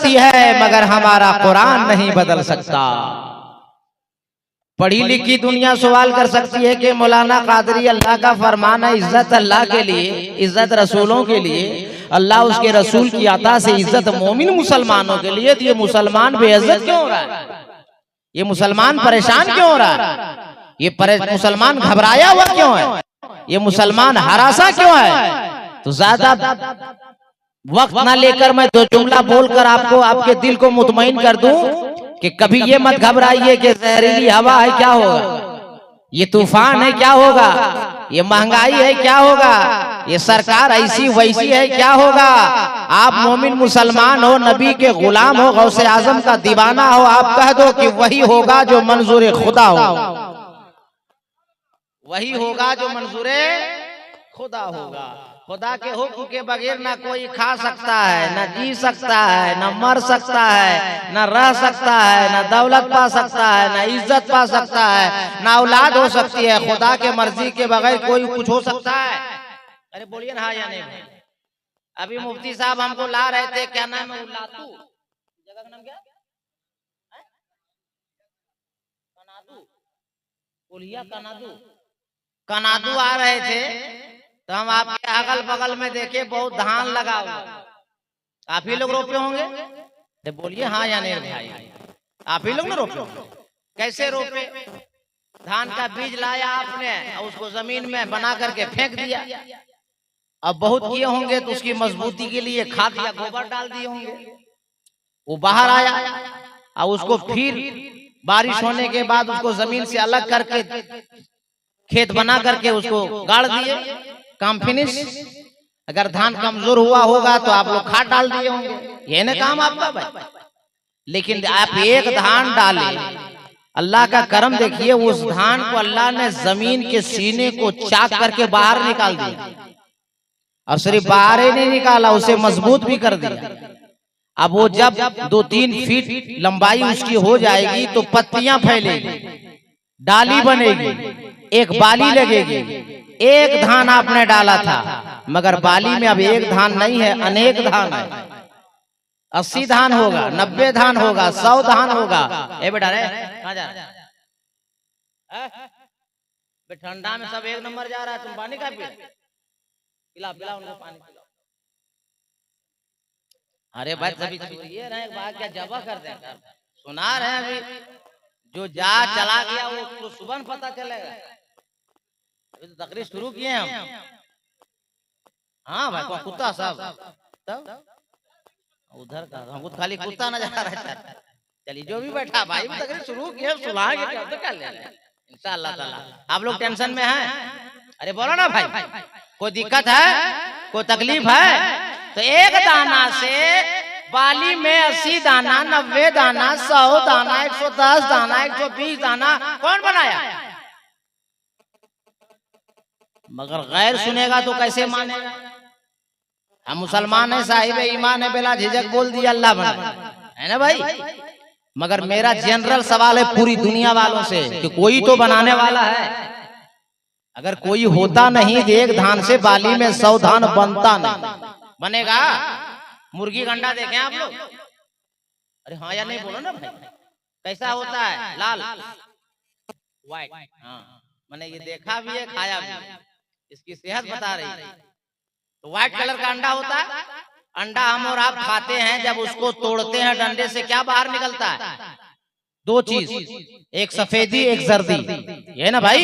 सकती है मगर हमारा कुरान नहीं बदल सकता। पढ़ी लिखी दुनिया सवाल कर सकती है कि मौलाना कादरी अल्लाह का फरमान है, इज्जत अल्लाह के लिए, इज्जत रसूलों के लिए, अल्लाह उसके रसूल की अता से इज्जत मोमिन मुसलमानों के लिए, तो ये मुसलमान बेइज्जत क्यों हो रहा है? ये मुसलमान परेशान क्यों हो रहा है? ये मुसलमान घबराया हुआ क्यों है? ये मुसलमान हरासा क्यों है? तो ज्यादा वक्त ना लेकर मैं दो जुमला बोलकर आपको आपके दिल को मुतमईन कर दूं कि कभी ये मत घबराइए कि जहरीली हवा है क्या होगा, ये तूफान है क्या होगा, ये महंगाई है क्या होगा, ये सरकार ऐसी वैसी है क्या होगा। आप मोमिन मुसलमान हो, नबी के गुलाम हो, गौसे आजम का दीवाना हो, आप कह दो कि वही होगा जो मंजूर खुदा हो, वही होगा जो मंजूर खुदा होगा। खुदा के हुक्म के बगैर ना कोई खा सकता है, ना जी सकता है, ना मर सकता है, ना रह सकता है, ना दौलत पा सकता है, ना इज्जत पा सकता है, ना औलाद हो सकती है। खुदा के मर्जी के बगैर कोई कुछ हो सकता है? अरे बोलिए ना हाँ या नहीं। अभी मुफ्ती साहब हमको ला रहे थे, क्या नाम है, उल्लातू जगह का नाम क्या, कनादू, उलिया कनादू, कनादू आ रहे थे तो हम आपके अगल बगल में देखे बहुत धान लगा हुआ, आप ही लोग रोपे होंगे? तो बोलिए हाँ या नहीं भाई, आप ही लोग ना रोपे? कैसे रोपे? धान का बीज लाया आपने और उसको जमीन में बना करके फेंक दिया। अब बहुत किए होंगे तो उसकी मजबूती के लिए खाद या गोबर डाल दिए होंगे, वो बाहर आया और उसको फिर बारिश होने के बाद उसको जमीन से अलग करके खेत बना करके उसको गाड़ दिए, काम फिनिश। अगर धान कमजोर हुआ होगा तो आप लोग खाद डाल दिए होंगे, ये ना काम आपका भाई। लेकिन आप एक धान डाले, अल्लाह का करम देखिए, उस धान को अल्लाह ने जमीन के सीने को चाक करके बाहर निकाल दिया, और सिर्फ बाहर ही नहीं निकाला, उसे मजबूत भी कर दिया। अब वो जब 2-3 फीट लंबाई उसकी हो जाएगी तो पत्तियां फैलेगी, डाली बनेगी, एक बाली लगेगी। एक धान आपने डाला था मगर बाली में अब एक धान नहीं है, अनेक धान है। 80 धान होगा, 90 धान होगा, 100 धान होगा। ए बेटा रे कहाँ जा रहा है? ठंडा में सब एक नंबर जा रहा है, तुम पानी का पिला पिला उनको पानी पिलाओ। अरे भाई सभी सुनिए रहे बात, क्या जबा करते हैं, सुना रहे हैं अभी। जो जा चला गया वो तो सुबह पता चलेगा, अभी तो तकरीर शुरू किए हम। हाँ भाई कौन कुत्ता साहब, तब उधर का हमको खाली कुत्ता नजर आ रहा है। चलिए जो भी बैठा भाई तकरीर शुरू किए, सुनाएंगे क्या तो कर लेंगे इंशाअल्लाह ताला। आप लोग टेंशन में हैं? अरे बोलो ना भाई, कोई दिक्कत है, कोई तकलीफ है? तो एक दाना से बाली में 80 दाना, 90 दाना, 100 दाना, 110 दाना, 120 दाना कौन बनाया? मगर गैर सुनेगा तो कैसे मानेगा? हम मुसलमान है, साहिब ईमान है, बिला झिझक बोल दिया अल्लाह बना, है ना भाई। मगर मेरा जनरल सवाल है पूरी दुनिया वालों से कि कोई तो बनाने वाला है। अगर कोई होता नहीं तो एक धान से बाली में 100 धान बनता नहीं, बनेगा? मुर्गी का अंडा देखें आप लोग? अरे हाँ या नहीं बोलो ना भाई, कैसा होता है? लाल व्हाइट, हाँ मैंने ये देखा भी है, खाया भी है, इसकी सेहत बता रही है। तो व्हाइट कलर का अंडा होता है, अंडा हम और आप खाते हैं, जब उसको तोड़ते हैं डंडे से क्या बाहर निकलता है? 2 चीज, एक सफेदी एक जर्दी, ये ना भाई।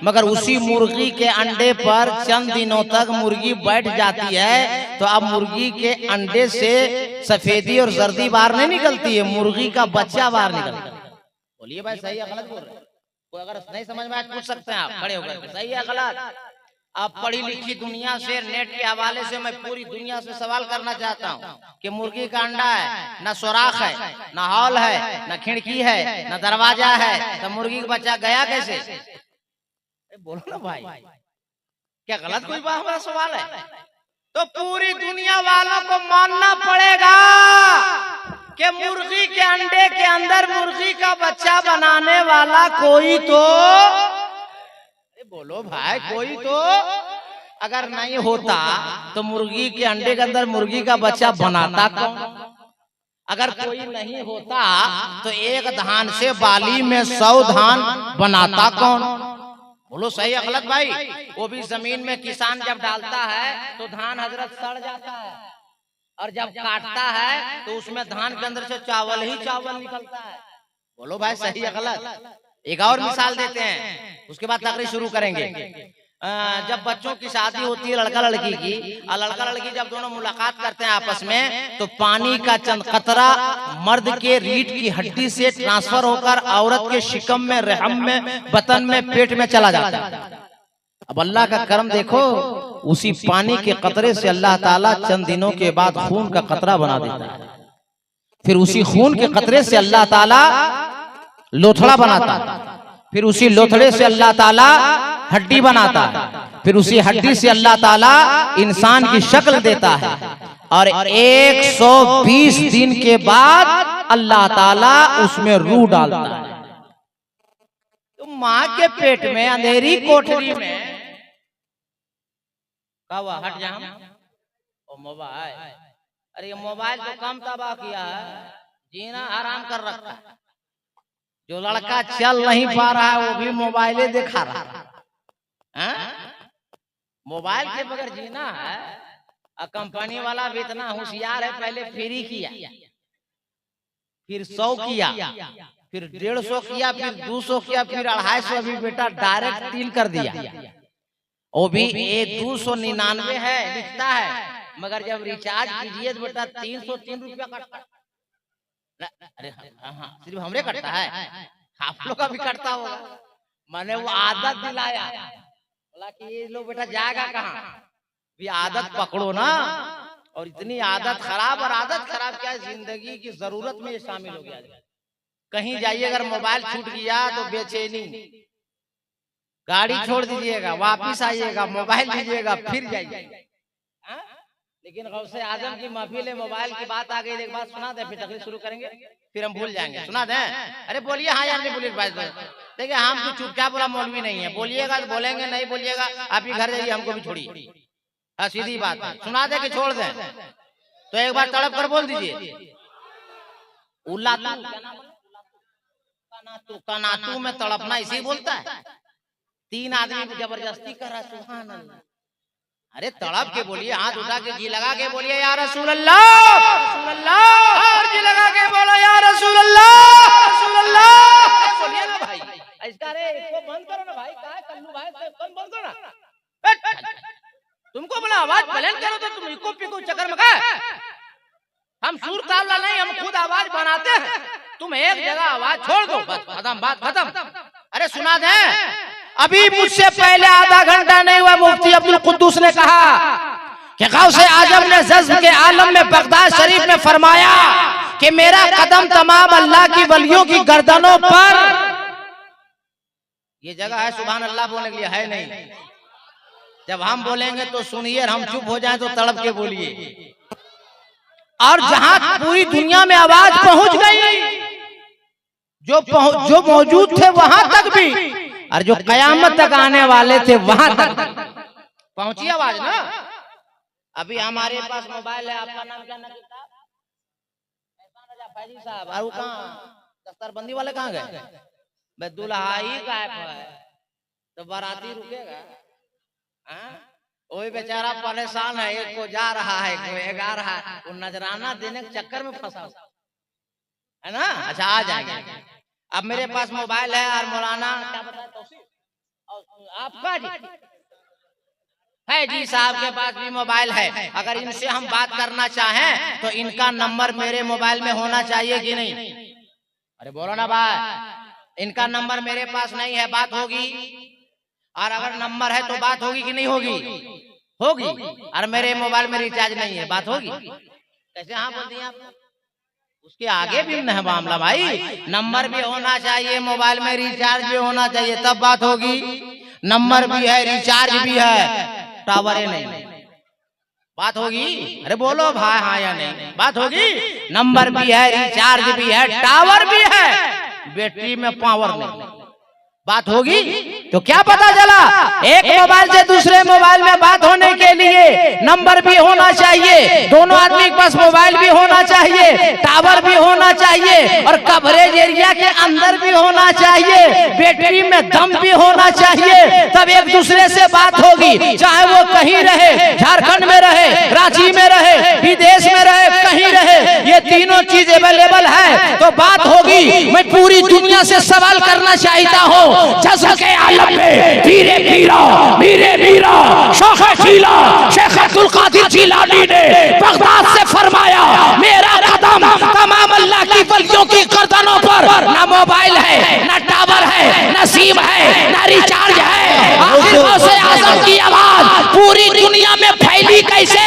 मगर उसी मुर्गी के अंडे पर चंद दिनों तक मुर्गी बैठ जाती है तो अब मुर्गी के अंडे से सफेदी और जर्दी बाहर नहीं निकलती है, मुर्गी का बच्चा बाहर निकलता है। बोलिए भाई सही है गलत बोल रहे हैं? कोई अगर नहीं समझ में आए पूछ सकते हैं आप खड़े होकर, सही है गलत? आप पढ़ी लिखी दुनिया से, नेट के हवाले से मैं पूरी दुनिया से सवाल करना चाहता हूँ कि मुर्गी का अंडा है, ना सुराख है, ना हॉल है, ना खिड़की है, ना दरवाजा है, तो मुर्गी का बच्चा गया कैसे? बोलो ना भाई, क्या गलत कोई बात हमारा सवाल है? तो पूरी दुनिया वालों को मानना पड़ेगा कि मुर्गी के अंडे के अंदर मुर्गी का बच्चा बनाने वाला कोई तो, बोलो भाई कोई तो, अगर नहीं होता तो मुर्गी के अंडे के अंदर मुर्गी का बच्चा बनाता कौन? अगर कोई नहीं होता तो एक धान से बाली में 100 धान बनाता कौन? बोलो सही है गलत भाई? वो भी जमीन में किसान जब डालता है तो धान हजरत सड़ जाता है, और जब काटता है तो उसमें धान के अंदर से चावल ही चावल निकलता है। बोलो भाई सही है गलत? एक और मिसाल देते हैं, उसके बाद तकरीर शुरू करेंगे। जब बच्चों की शादी होती है लड़का लड़की की, और लड़का लड़की जब दोनों मुलाकात करते हैं आपस में, तो पानी का चंद कतरा मर्द के रीढ़ की हड्डी से ट्रांसफर होकर औरत के शिकम में, रहम में, बतन में, पेट में चला जाता है। अब अल्लाह का करम देखो, उसी पानी के कतरे से अल्लाह ताला चंद दिनों के बाद खून का कतरा बना देता है। फिर उसी खून के कतरे से अल्लाह ताला लोथड़ा बनाता है, फिर उसी लोथड़े से अल्लाह ताला हड्डी बनाता है, फिर उसी हड्डी से अल्लाह ताला इंसान की शक्ल देता है, और 120 दिन के बाद अल्लाह ताला उसमें रूह डालता है। तो माँ के पेट में अंधेरी कोठरी में हुआ हट जा ओ मोबाइल, अरे ये मोबाइल तो कम तबाह किया है, जीना हराम कर रखा है। जो लड़का चल नहीं पा रहा है वो भी मोबाइले दिखा रहा है। मोबाइल के बगैर जीना है। और कंपनी वाला भी इतना होशियार है, पहले फ्री किया, फिर 100 किया, फिर 150 किया, फिर 200 किया, फिर 250, अभी बेटा डायरेक्ट 3 कर दिया। वो भी 299 है लिखता है, मगर जब रिचार्ज कीजिए तो बेटा 303 रुपया कटता है। अरे हाँ, सिर्फ हमरे कटता है, आप लोग का भी कटता होगा। मैंने वो आदत दिलाया, बोला कि ये लो बेटा जाएगा कहाँ, भी आदत पकड़ो ना। और इतनी आदत खराब, और आदत खराब क्या, जिंदगी की जरूरत में ये शामिल हो गया। कहीं जाइए अगर मोबाइल छूट गया तो बेचैनी, गाड़ी छोड़ दीजिएगा, वापिस आइएगा, मोबाइल लीजिएगा, फिर जाइए। लेकिन गौसे आजम की महफिल है, मोबाइल की बात आ गई, एक बात सुना दे, फिर तकरीर शुरू करेंगे, फिर हम भूल जाएंगे। सुना दे? अरे बोलिए हाँ या नहीं बोलिए भाई। देखिए हम कुछ चुपचाप बोला मौलवी नहीं है, बोलिएगा तो बोलेंगे, नहीं बोलिएगा आप ही घर जाइए, हमको भी छोड़िए। हाँ सीधी बात है, सुना दे कि छोड़ दे? तो एक बार तड़प कर बोल दीजिए, कनातू में तड़पना इसी बोलता है। 3 आदमी को जबरदस्ती कर रहा, सुभान अल्लाह। अरे तड़प के बोलिए, हाथ उठा के जी लगा के बोलिए या रसूल अल्लाह, रसूल अल्लाह, और जी लगा के बोलो या रसूल अल्लाह, रसूल अल्लाह। बोलिए ना भाई, इसका रे इसको बंद करो ना भाई, कहाँ कल्लू भाई, बंद करो ना। तुमको बोला आवाज बुलंद करो तो तुम इको पिको चक्कर में गए। हम सुर ताल नहीं, हम खुद आवाज बनाते हैं, तुम एक जगह आवाज छोड़ दो, बस खत्म, बात खत्म। अरे सुना दे, अभी मुझसे पहले आधा घंटा नहीं हुआ मुफ्ती अब्दुल कुद्दूस ने कहा कि गौसे आजम ने जज्ब के आलम में बगदाद शरीफ में फरमाया कि मेरा कदम तमाम अल्लाह की वलियों की गर्दनों पर। ये जगह है सुभान अल्लाह बोलने के लिए, है नहीं। जब हम बोलेंगे तो सुनिए, हम चुप हो जाएं तो तड़प के बोलिए। और जहां पूरी दुनिया में आवाज पहुंच गई, जो मौजूद थे वहां तक भी, और जो कयामत तक आने वाले थे वहां तक पहुंची आवाज ना। अभी हमारे पास मोबाइल है, आपका नाम क्या साहब, और कहाँ दफ्तरबंदी वाले कहाँ गए? दुल्हा ही गायब है तो बाराती रुकेगा? वही बेचारा परेशान है, एक को जा रहा है, एक आ रहा है, वो नजराना देने के चक्कर में फंसा है ना। अच्छा आ जाएगा। अब मेरे पास मोबाइल है, और मौलाना क्या बताया आपका जी है, जी साहब के पास भी मोबाइल है। अगर इनसे हम बात करना चाहें तो इनका नंबर मेरे मोबाइल में होना चाहिए कि नहीं? अरे बोलो ना भाई, इनका नंबर मेरे पास नहीं है, बात होगी? और अगर नंबर है तो बात होगी कि नहीं होगी? होगी। और मेरे मोबाइल में रिचार्ज नहीं है, बात होगी? कैसे हाँ बोल दिया आप? उसके आगे भी है मामला भाई, नंबर भी होना चाहिए, मोबाइल में रिचार्ज भी होना चाहिए, तब बात होगी। नंबर भी है, रिचार्ज भी है, टावर नहीं, बात होगी? अरे बोलो भाई हाँ या नहीं, बात होगी? नंबर भी है, रिचार्ज भी है, टावर भी है, बैटरी में पावर नहीं, बात होगी? तो क्या पता चला, एक मोबाइल से दूसरे मोबाइल में बात होने के लिए नंबर भी होना चाहिए, दोनों आदमी के पास मोबाइल भी होना चाहिए, टावर भी होना चाहिए और कवरेज एरिया के अंदर भी होना चाहिए, बैटरी में दम भी होना चाहिए, तब एक दूसरे से बात होगी। चाहे वो कहीं रहे, झारखंड में रहे, रांची में रहे, विदेश में रहे, कहीं रहे, ये तीनों चीज अवेलेबल है तो बात होगी। मैं पूरी दुनिया से सवाल करना चाहता हूँ, जज्ब के आलम में पीरे पीरा मीरे मीरा शौक़े ज़ीला शेख अब्दुल कादिर जिलानी ने बगदाद से फरमाया, मेरा कदम तमाम अल्लाह की वलियों की गर्दनों पर, ना मोबाइल है, ना टावर है, ना सिम है, ना रिचार्ज है। आखिर गौसे आज़म की आवाज पूरी दुनिया में फैली कैसे?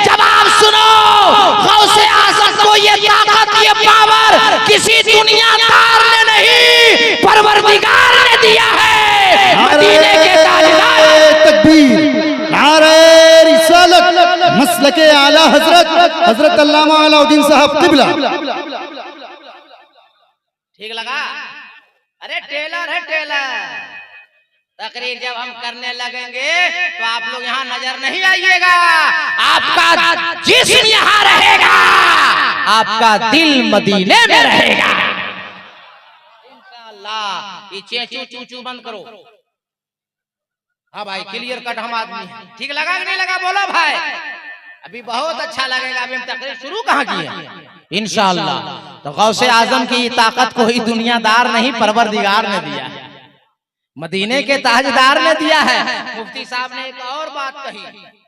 जवाब सुनो, गौसे आज़म को ये ताकत, ये पावर किसी दुनियादार ने नहीं, परवरदिगार ने दिया है। मदीने के ताजदार, तकबीर, नारे रिसालत, मसलके आला हजरत अल्लामा अलाउद्दीन साहब क़िबला। ठीक लगा? अरे टेलर है टेलर। तकरीर जब हम करने लगेंगे तो आप लोग यहाँ नजर नहीं आइएगा, आपका जिस्म यहाँ रहेगा, आपका दिल मदीने में रहेगा इंशाअल्लाह। ये चेचू चूचू बंद करो। हाँ भाई, क्लियर कट हम आदमी हैं। ठीक लगा कि नहीं लगा? बोलो भाई। अभी बहुत अच्छा लगेगा। अभी हम तकरीर शुरू कहाँ की है इंशाअल्लाह। तो गौसे आजम की ताकत को ही दुनियादार नहीं, परवरदिगार ने दिया है, मदीने के ताजदार ने दिया है। मुफ्ती साहब ने एक और बात कही,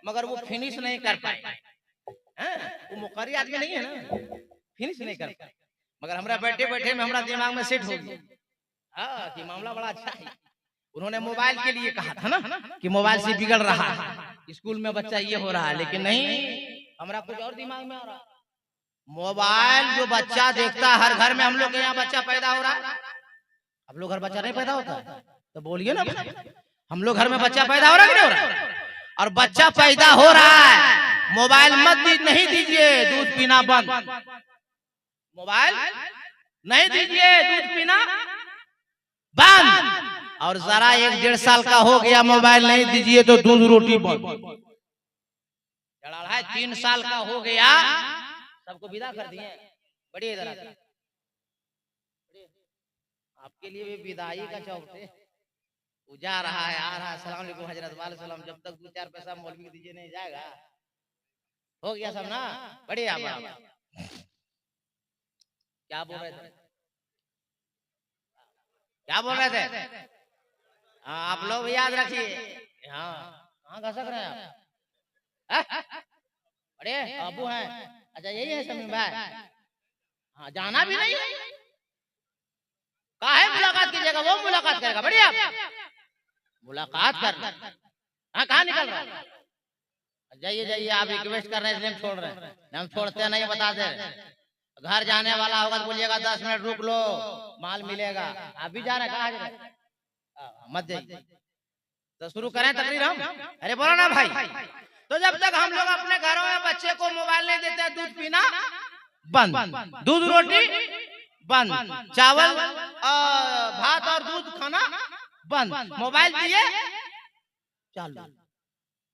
मगर वो फिनिश नहीं कर पाए। वो मुकर्री आदमी नहीं है ना, फिनिश नहीं कर पाए, मगर हमरा बैठे बैठे में हमरा दिमाग में सेट हो गया कि मामला बड़ा अच्छा है। उन्होंने मोबाइल के लिए कहा था ना कि मोबाइल से बिगड़ रहा है, स्कूल में बच्चा ये हो रहा है, लेकिन नहीं, हमरा कुछ और दिमाग में आ रहा। मोबाइल जो बच्चा देखता है हर घर में, हम लोग के यहाँ बच्चा पैदा हो रहा है, आप लोग घर बच्चा नहीं पैदा होता तो बोलिए ना, हम लोग घर में बच्चा पैदा हो रहा है कि नहीं हो रहा? और बच्चा पैदा हो रहा है, मोबाइल मत नहीं दीजिए, दूध पीना बंद, मोबाइल नहीं दीजिए, दूध पीना बंद। और जरा 1-1.5 साल का हो गया, मोबाइल नहीं दीजिए तो दूध रोटी बंद। 3 साल का हो गया, सबको विदा कर दिए। बढ़िए इधर आके, आपके लिए भी विदाई का चौक थे, जा रहा है, आ रहा है। अस्सलाम वालेकुम हजरत वाले सलाम। जब तक 2-4 पैसा मौलवी को दीजिए नहीं जाएगा। हो गया सब ना? बढ़िया। क्या बोल रहे थे? क्या बोल रहे थे? हाँ, आप लोग याद रखिए। हाँ, कहाँ घसक रहे हैं आप? अरे अबू हैं, अच्छा यही है समीम भाई। हाँ, जाना भी नहीं है, काहे मुलाकात कीजिएगा, वो मुलाकात करेगा। बढ़िया, मुलाकात कर। हाँ, कहाँ निकल रहा है? जाइए जाइए, आप रिक्वेस्ट कर रहे हैं इसलिए हम छोड़ रहे हैं, हम छोड़ते नहीं, बता दे। घर जाने वाला होगा तो बोलिएगा 10 मिनट रुक लो, माल मिलेगा। आप भी जा रहे हैं, कहाँ मत जाइए। तो शुरू करें तकरीर हम? अरे बोलो ना भाई। तो जब तक हम लोग अपने घरों में बच्चे को मोबाइल नहीं देते, दूध पीना बंद, दूध रोटी बंद, चावल भात और दूध खाना बंद, मोबाइल दिए चालू,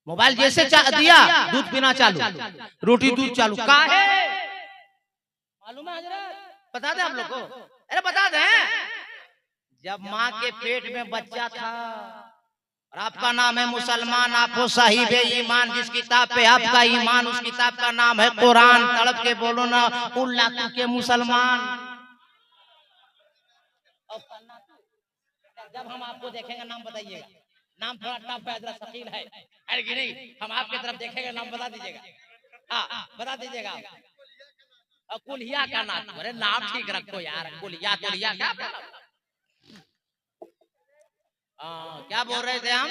मोबाइल जैसे दिया दूध पीना चालू, रोटी दूध चालू। काहे मालूम है हजरत? बता दे आप लोग को। अरे बता दे, जब माँ के पेट में बच्चा था और आपका नाम है मुसलमान, आप हो साहिब ईमान, जिस किताब पे आपका ईमान उस किताब का नाम है कुरान। तड़प के बोलो ना, उल्लाह के मुसलमान। जब हम आपको देखेंगे नाम बताइएगा, नाम थोड़ा टफ है, हजरत शकील है, अरे कि नहीं? हम आपके तरफ देखेंगे, नाम बता दीजिएगा। हाँ, बता दीजिएगा। कुलिया का नाम, अरे नाम ठीक रखो यार, कुलिया क्या बोल रहे थे हम?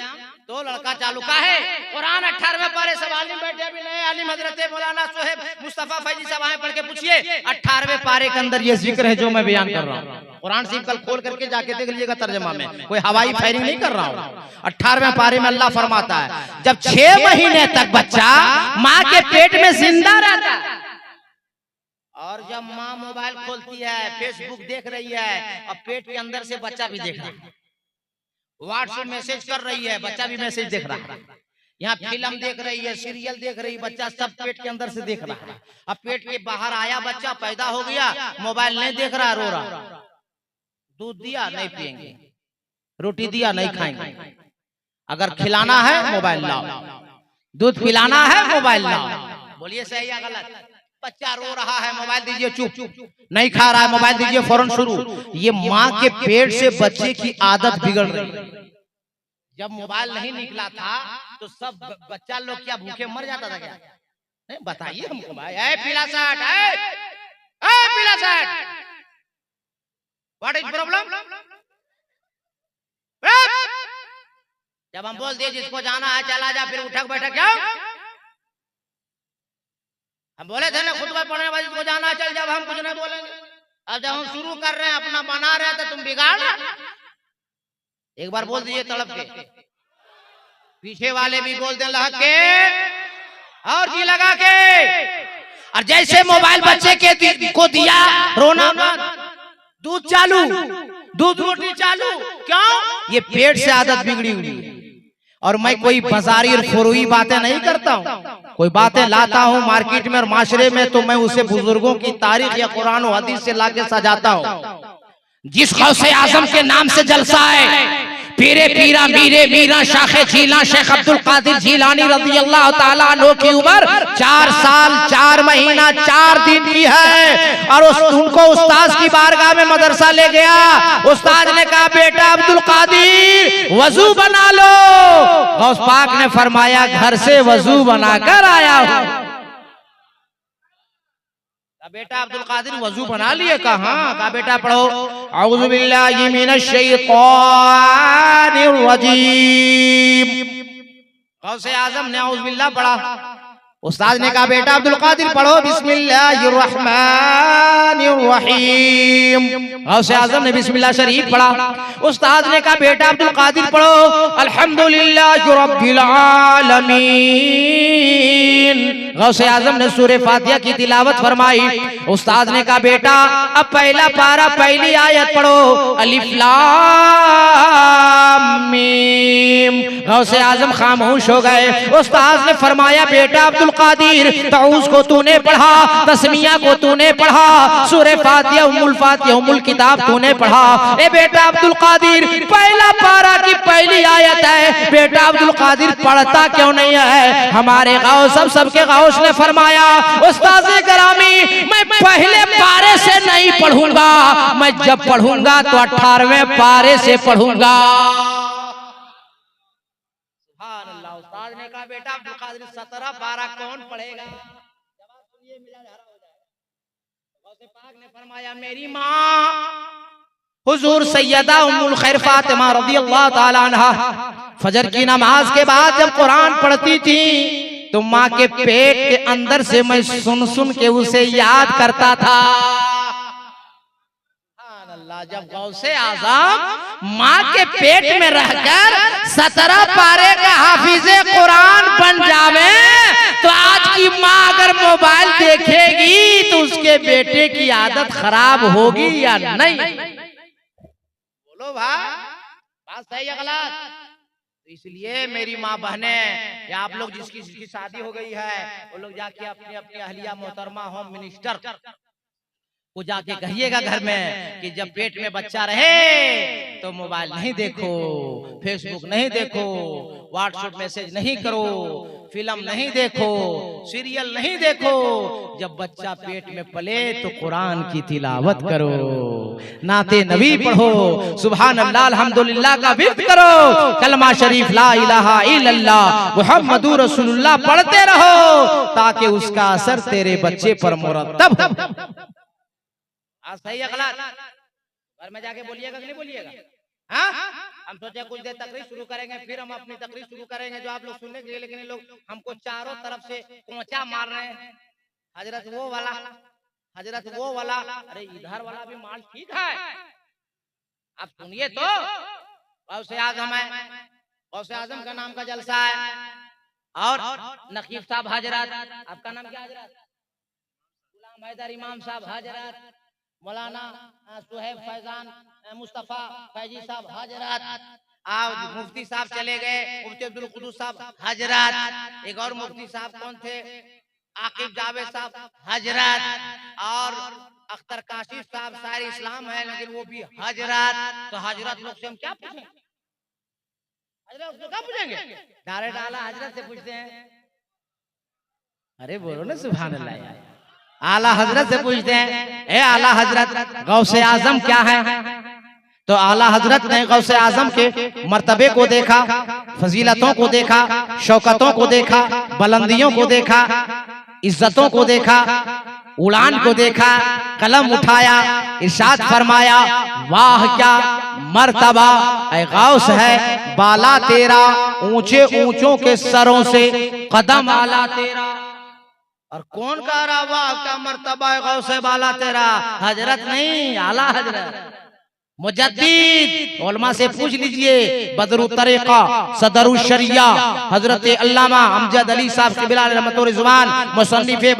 तो लड़का चालू का है कुरान 18वें पारे, सब आलिम बैठे भी नहीं, आलिम हजरत मौलाना सोहेब मुस्तफा फैजी साहब आए, पढ़ के पूछिए 18वें पारे के अंदर ये जिक्र है जो मैं बयान कर रहा हूँ। कुरान शरीफ कल खोल करके जाके देख लीजिएगा तर्जमा में, कोई हवाई फायरिंग नहीं कर रहा हूँ। 18वें पारे में अल्लाह फरमाता है, जब 6 महीने तक बच्चा माँ के पेट में जिंदा रहता है और जब माँ मोबाइल खोलती है, फेसबुक देख रही है और पेट के अंदर से बच्चा भी देख रहा है, व्हाट्सएप मैसेज कर रही है, बच्चा भी मैसेज देख रहा है। यहाँ फिल्म देख रही है, सीरियल देख रही है, बच्चा सब पेट के अंदर से देख रहा है। अब पेट के बाहर आया बच्चा, पैदा हो गया, मोबाइल नहीं देख रहा, रो रहा। दूध दिया नहीं पिएंगे, रोटी दिया नहीं खाएंगे, अगर खिलाना है मोबाइल लाओ, दूध पिलाना है मोबाइल लाओ। बोलिए सही या गलत? बच्चा रो रहा है, मोबाइल दीजिए, चुप, नहीं खा रहा है, मोबाइल दीजिए, फौरन शुरू। ये माँ के पेट से बच्चे की आदत बिगड़ रही है। जब मोबाइल नहीं निकला था तो सब बच्चा लोग क्या भूखे मर जाता था क्या? नहीं, बताइए हमको भाई। ए पीला शर्ट, ए पीला शर्ट, व्हाट इज प्रॉब्लम? जब हम बोल दिए जिसको जाना है चला जा, फिर उठक बैठक क्या? हम बोले थे ना खुतबा पढ़ने वाले जिसको जाना है चल, जब हम कुछ नहीं बोलेंगे। अब जब हम शुरू कर रहे हैं, अपना बना रहे हैं, तो तुम बिगाड़ रहे। एक बार बोल दीजिए तड़प के, पीछे वाले भी बोल दें लहक के और जी लगा के। और जैसे मोबाइल बच्चे के को दिया, रोना बंद, दूध चालू, दूध रोटी चालू। क्यों? ये पेट से आदत बिगड़ी हुई है। और मैं कोई बाजारी और फरोई बातें नहीं करता हूँ, कोई बातें लाता हूँ मार्केट में और माशरे में, तो मैं उसे बुजुर्गों की तारीख या कुरान और हदीस से लाके सजाता हूँ। जिस गौसे आजम के नाम से जलसा है, पीरे पीरा मीरे मीरा शाखे झीला शेख अब्दुल कादिर झीलानी रज़ी अल्लाह ताला अन्हु की उम्र 4 साल 4 महीना 4 दिन की है। और उनको उस्ताद की बारगाह में मदरसा ले गया। उस्ताद ने कहा बेटा अब्दुल कादिर वजू बना लो। गौस पाक ने फरमाया घर से वजू बनाकर आया हूं। बेटा अब्दुल कादिर वजू बना लिए? कहा बेटा पढ़ो औज़ु बिल्लाहि मिनश शैतानिर रजीम। गौसे आजम ने औज़ु बिल्लाह पढ़ा। उस्ताद ने कहा बेटा अब्दुल कादिर पढ़ो बिस्मिल्लाहिर रहमानिर रहीम। गौसे आजम ने बिस्मिल्लाह शरीफ पढ़ा। उस्ताद ने कहा बेटा अब्दुल कादिर पढ़ो अल्हम्दुलिल्लाहि रब्बिल आलमीन। गौसे आजम ने सूरह फातिहा की तिलावत फरमाई। उस्ताद ने कहा बेटा अब पहला पारा पहली आयत पढ़ो अलिफ लाम मीम। गौसे आजम खामोश हो गए। उस्ताद ने फरमाया बेटा अब्दुल कादिर तऊज़ को तूने पढ़ा, तस्मिया को तूने पढ़ा, सूरह फातिहा उम्मुल फातिहा उम्मुल किताब तूने पढ़ा। ए बेटा अब्दुल कादिर पहला पारा की पहली आयत है, बेटा अब्दुल कादिर पढ़ता क्यों नहीं है? हमारे गौस सबके गौस ने फरमाया उस्ताद गिरामी मैं पहले पारे से नहीं पढ़ूंगा, मैं जब पढ़ूंगा तो 18वें पारे से पढ़ूंगा। उस्ताद ने कहा बेटा अब्दुल कादिर 17 पारा कौन पढ़ेगा? जवाब सुनिए, मिजाज हरा हो जाएगा। गौसे पाक ने फरमाया मेरी माँ हुजूर सैयदा उम्मुल खैर फातिमा रज़ियल्लाहु ताला अन्हा फजर की नमाज के बाद जब कुरान पढ़ती थी तो माँ के पेट के अंदर से मैं सुन सुन के उसे याद करता था। जब गौसे आज़म माँ के पेट में रहकर 17 पारे का हाफिज़े कुरान बन जावे तो आज की माँ अगर मोबाइल देखेगी तो उसके बेटे की आदत खराब होगी या नहीं? बोलो भाई, बात सही है गलत? तो इसलिए मेरी माँ बहने या आप लोग जिसकी शादी हो गई है वो लोग जाके अपनी अपनी अहलिया मोहतरमा होम मिनिस्टर वो जाके कहिएगा घर में कि जब पेट में बच्चा रहे तो मोबाइल नहीं देखो, फेसबुक नहीं देखो, व्हाट्सएप मैसेज नहीं करो, फिल्म नहीं देखो, सीरियल नहीं देखो। जब बच्चा पेट में पले तो कुरान की तिलावत करो, नाते नबी पढ़ो, सुभान अल्लाह अल्हम्दुलिल्लाह का विर्द करो, कलमा शरीफ ला इलाहा इल्लल्लाह मुहम्मदुर रसूलुल्लाह पढ़ते रहो ताकि उसका असर तेरे बच्चे पर मुरतब हो। आज सही है गलत? घर में जाके बोलिएगा कि नहीं बोलिएगा? हाँ, हम सोचे कुछ देर तकरीर शुरू करेंगे, फिर हम अपनी तकरीर शुरू करेंगे जो आप लोग सुनने के लिए, लेकिन ये लोग हमको चारों तरफ से कोंचा मार रहे हैं। हजरत वो वाला, हजरत वो वाला, अरे इधर वाला भी माल ठीक है, आप सुनिए तो। गौसे आजम है, गौसे आजम का नाम का जलसा है और नकीब साहब हजरत, आपका नाम क्या हजरत? गुलाम हैदर इमाम साहब हजरत, मौलाना सुहेब फैजान मुस्तफा फैजी साहब हजरत, मुफ्ती साहब चले गए, मुफ्ती अब्दुल कुद्दूस साहब हजरत, एक और मुफ्ती साहब कौन थे, आकिब जावेद साहब हजरत, और अख्तर काशिफ साहब सारे इस्लाम है लेकिन वो भी हजरत। तो हजरत लोग से हम क्या पूछें, हजरत से क्या पूछेंगे, डायरेक्ट आला हजरत से पूछते हैं। अरे बोलो ना सुभान अल्लाह यार। आला हजरत से पूछते हैं, ए आला हजरत गौसे आजम क्या है? तो आला हजरत ने गौसे आजम के मर्तबे को देखा, फजीलतों को देखा, शौकतों को देखा, बुलंदियों को देखा, इज्जतों को देखा, उड़ान को देखा, कलम उठाया, इरशाद फरमाया, वाह क्या मर्तबा ऐ गौस है बाला तेरा, ऊंचे ऊंचों के सरों से कदम आला तेरा। और कौन कह रहा वाह क्या मर्तबा है गौस है बाला तेरा? हजरत नहीं, आला हजरत मुजद्दिद। उलमा से पूछ लीजिए, बदरु तरीका सदरु शरिया हजरत अल्लामा अमजद अली साहब क़िबला रहमतुर रिज़वान मुसन्निफ़े